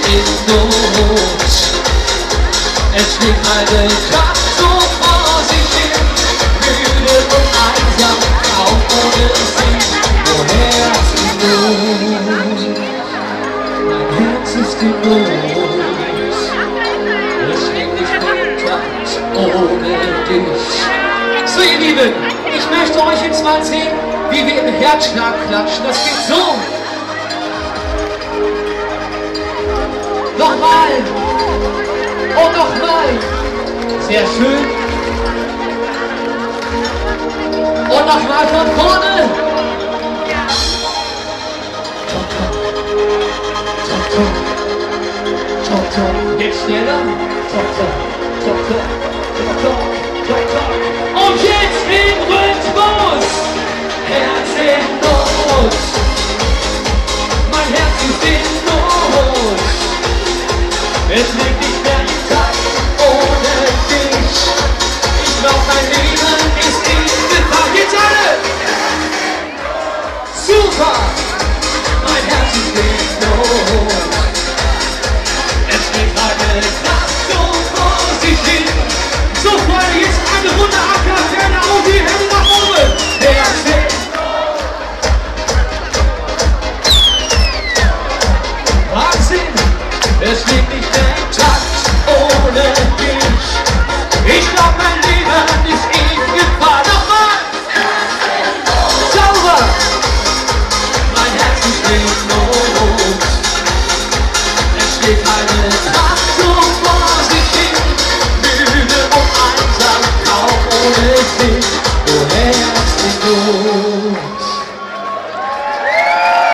in Not. Es schlägt eine Kraft so vor sich hin, müde und einsam, kaum ohne Sinn. Woher die Not? Mein Herz ist in Not. Es schlägt nicht mehr Kraft ohne dich. So ihr Lieben, ich möchte euch jetzt mal sehen, wie wir im Herzschlag klatschen. Das geht so. Nochmal. Und nochmal. Sehr schön. Und nochmal von vorne. Top, top. Top, top. Top, top. Jetzt schneller. Top, top. Top, top. Top, top. Top, top. Und jetzt im Rhythmus. Herz in Not. Mein Herz ist in Not. Es liegt nicht mehr im Takt ohne dich. Ich glaub, mein Leben ist in Gefahr. Jetzt alle! Super! Mein Herz ist in Not. Es liegt eine Kraft so vor sich hin. So, Freunde, jetzt eine Runde Ackerferne auf die Hände nach oben. Herz in Not. Wahnsinn! Es liegt nicht mehr im Takt ohne dich. Ich glaub, mein Leben ist in Gefahr. Nochmal! Sauber! Mein Herz ist in Not. Es steht eine Kraft so vor sich hin, müde und einsam, kaum ohne Sinn. Woher ist die